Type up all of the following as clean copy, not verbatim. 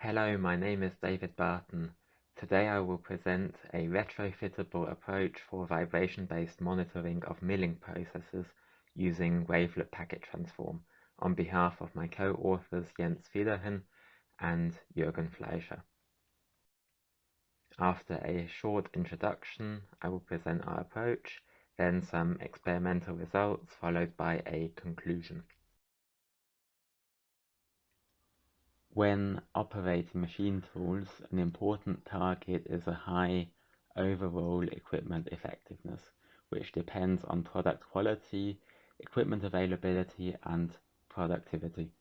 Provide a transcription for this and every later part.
Hello, my name is David Barton. Today I will present a retrofittable approach for vibration-based monitoring of milling processes using Wavelet packet transform on behalf of my co-authors Jens Federhen and Jürgen Fleischer. After a short introduction, I will present our approach, then some experimental results followed by a conclusion. When operating machine tools, an important target is a high overall equipment effectiveness, which depends on product quality, equipment availability, and productivity.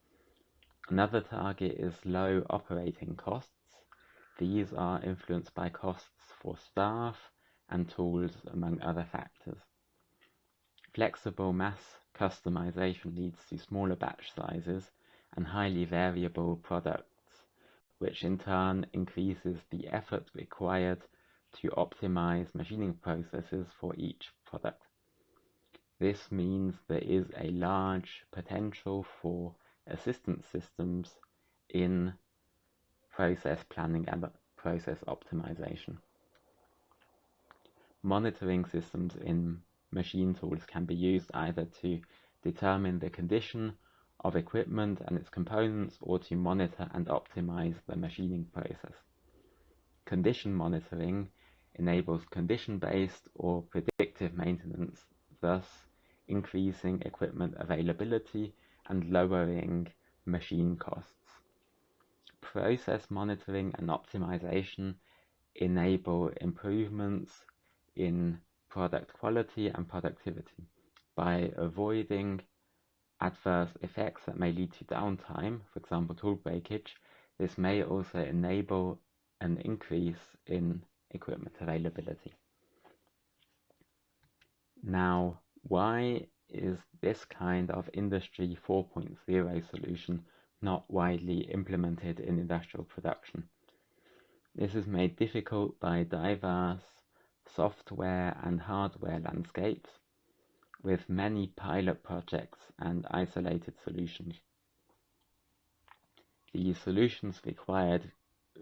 Another target is low operating costs. These are influenced by costs for staff and tools, among other factors. Flexible mass customization leads to smaller batch sizes and highly variable products, which in turn increases the effort required to optimize machining processes for each product. This means there is a large potential for assistance systems in process planning and process optimization. Monitoring systems in machine tools can be used either to determine the condition of equipment and its components or to monitor and optimize the machining process. Condition monitoring enables condition-based or predictive maintenance, thus increasing equipment availability and lowering machine costs. Process monitoring and optimization enable improvements in product quality and productivity by avoiding adverse effects that may lead to downtime, for example tool breakage. This may also enable an increase in equipment availability. Now, why is this kind of Industry 4.0 solution not widely implemented in industrial production? This is made difficult by diverse software and hardware landscapes, with many pilot projects and isolated solutions. The solutions required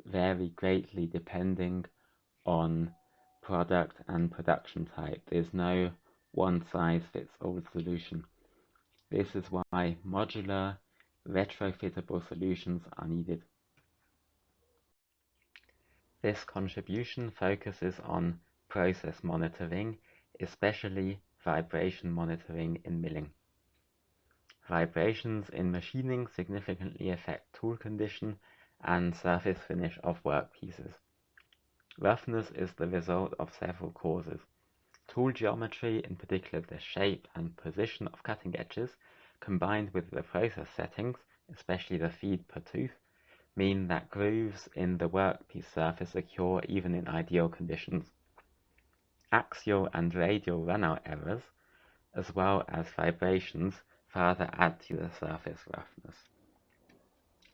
vary greatly depending on product and production type. There's no one-size-fits-all solution. This is why modular, retrofittable solutions are needed. This contribution focuses on process monitoring, especially vibration monitoring in milling. Vibrations in machining significantly affect tool condition and surface finish of workpieces. Roughness is the result of several causes. Tool geometry, in particular the shape and position of cutting edges, combined with the process settings, especially the feed per tooth, mean that grooves in the workpiece surface occur even in ideal conditions. Axial and radial runout errors, as well as vibrations, further add to the surface roughness.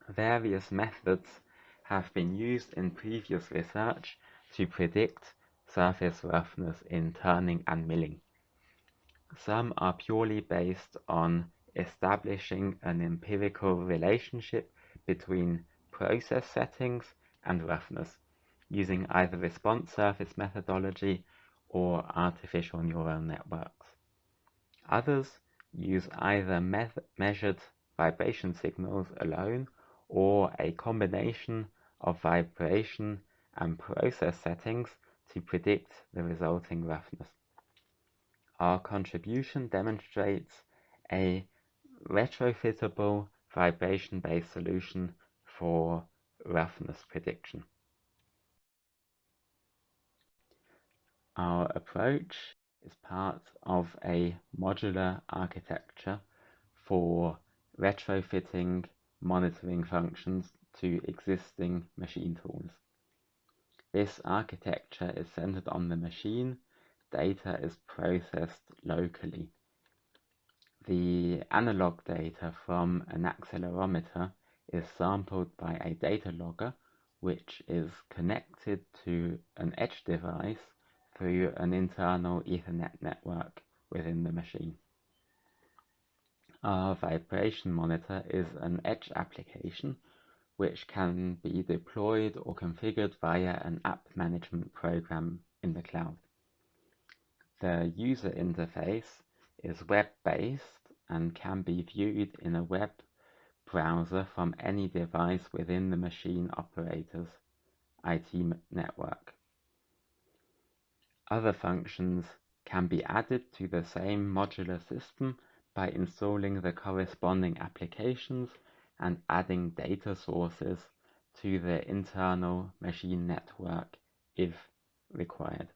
Various methods have been used in previous research to predict surface roughness in turning and milling. Some are purely based on establishing an empirical relationship between process settings and roughness, using either response surface methodology or artificial neural networks. Others use either measured vibration signals alone or a combination of vibration and process settings to predict the resulting roughness. Our contribution demonstrates a retrofittable vibration-based solution for roughness prediction. Our approach is part of a modular architecture for retrofitting monitoring functions to existing machine tools. This architecture is centered on the machine. Data is processed locally. The analog data from an accelerometer is sampled by a data logger, which is connected to an edge device through an internal Ethernet network within the machine. Our vibration monitor is an edge application which can be deployed or configured via an app management program in the cloud. The user interface is web-based and can be viewed in a web browser from any device within the machine operator's IT network. Other functions can be added to the same modular system by installing the corresponding applications and adding data sources to the internal machine network if required.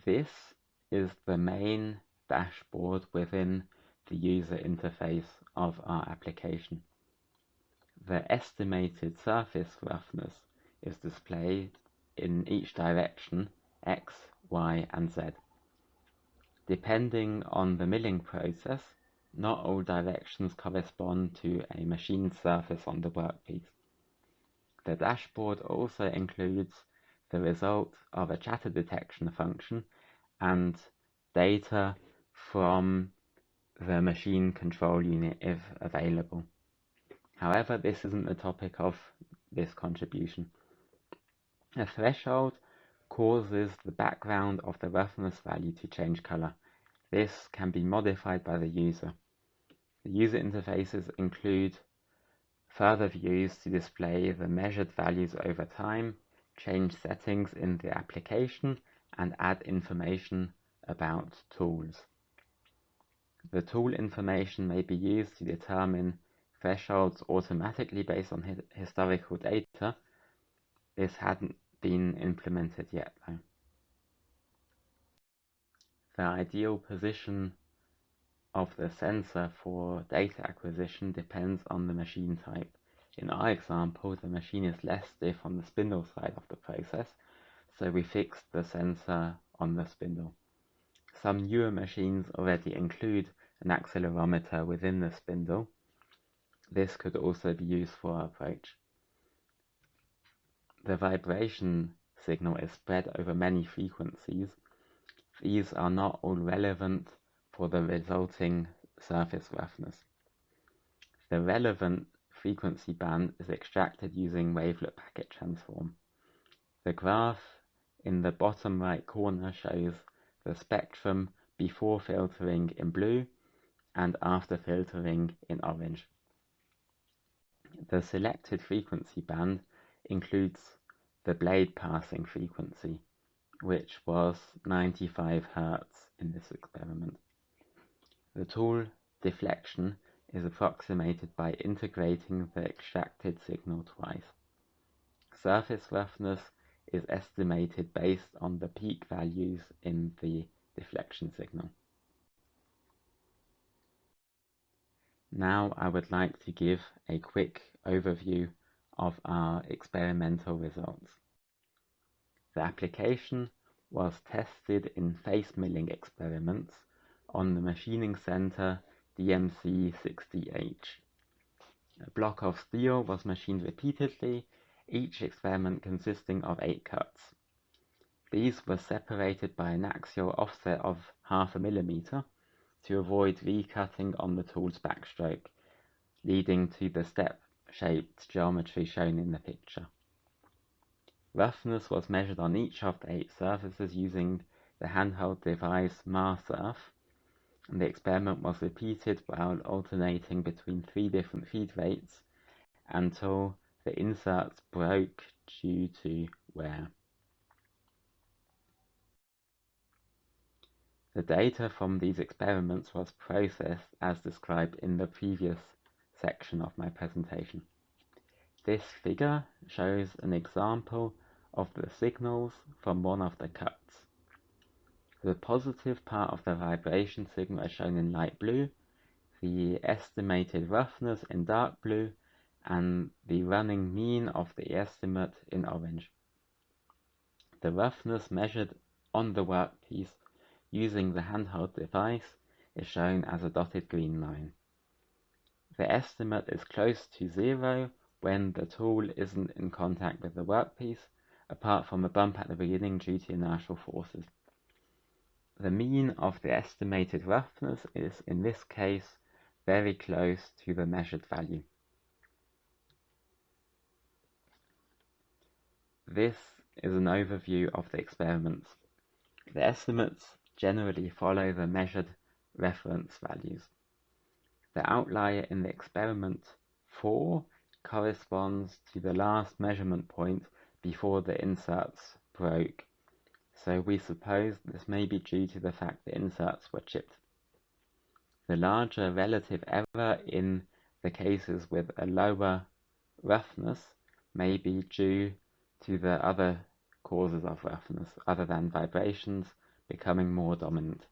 This is the main dashboard within the user interface of our application. The estimated surface roughness is displayed in each direction, X, Y, and Z. Depending on the milling process, not all directions correspond to a machined surface on the workpiece. The dashboard also includes the result of a chatter detection function and data from the machine control unit if available. However, this isn't the topic of this contribution. A threshold causes the background of the roughness value to change color. This can be modified by the user. The user interfaces include further views to display the measured values over time, change settings in the application, and add information about tools. The tool information may be used to determine thresholds automatically based on historical data. This hadn't been implemented yet though. The ideal position of the sensor for data acquisition depends on the machine type. In our example, the machine is less stiff on the spindle side of the process, so we fixed the sensor on the spindle. Some newer machines already include an accelerometer within the spindle. This could also be used for our approach. The vibration signal is spread over many frequencies. These are not all relevant for the resulting surface roughness. The relevant frequency band is extracted using Wavelet packet transform. The graph in the bottom right corner shows the spectrum before filtering in blue and after filtering in orange. The selected frequency band includes the blade passing frequency, which was 95 Hz in this experiment. The tool deflection is approximated by integrating the extracted signal twice. Surface roughness is estimated based on the peak values in the deflection signal. Now I would like to give a quick overview of our experimental results. The application was tested in face milling experiments on the machining center DMC60H. A block of steel was machined repeatedly, each experiment consisting of 8 cuts. These were separated by an axial offset of 0.5 mm to avoid recutting on the tool's backstroke, leading to the step-shaped geometry shown in the picture. Roughness was measured on each of the 8 surfaces using the handheld device MarSurf, and the experiment was repeated while alternating between 3 different feed rates until the inserts broke due to wear. The data from these experiments was processed as described in the previous section of my presentation. This figure shows an example of the signals from one of the cuts. The positive part of the vibration signal is shown in light blue, the estimated roughness in dark blue, and the running mean of the estimate in orange. The roughness measured on the workpiece using the handheld device is shown as a dotted green line. The estimate is close to 0 when the tool isn't in contact with the workpiece, apart from a bump at the beginning due to inertial forces. The mean of the estimated roughness is, in this case, very close to the measured value. This is an overview of the experiments. The estimates generally follow the measured reference values. The outlier in the experiment 4 corresponds to the last measurement point before the inserts broke, so we suppose this may be due to the fact the inserts were chipped. The larger relative error in the cases with a lower roughness may be due to the other causes of roughness, other than vibrations becoming more dominant.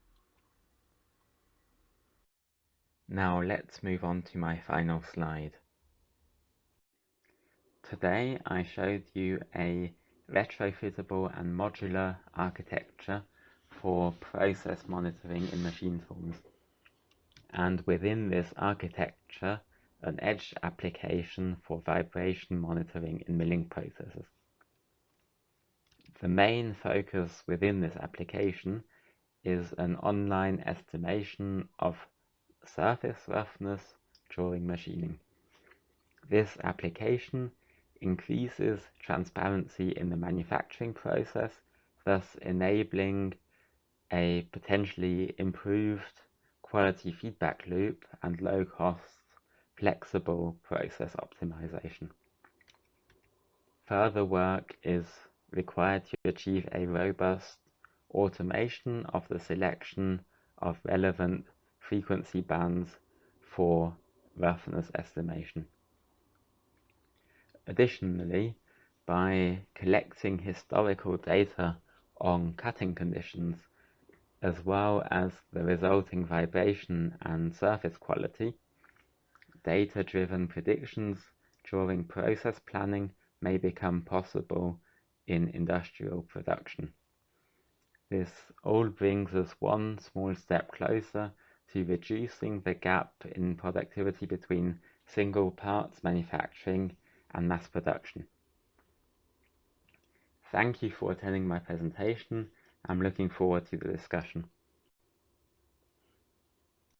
Now let's move on to my final slide. Today I showed you a retrofittable and modular architecture for process monitoring in machine tools, and within this architecture an edge application for vibration monitoring in milling processes. The main focus within this application is an online estimation of surface roughness during machining. This application increases transparency in the manufacturing process, thus enabling a potentially improved quality feedback loop and low-cost, flexible process optimization. Further work is required to achieve a robust automation of the selection of relevant frequency bands for roughness estimation. Additionally, by collecting historical data on cutting conditions, as well as the resulting vibration and surface quality, data-driven predictions during process planning may become possible in industrial production. This all brings us one small step closer to reducing the gap in productivity between single parts manufacturing and mass production. Thank you for attending my presentation. I'm looking forward to the discussion.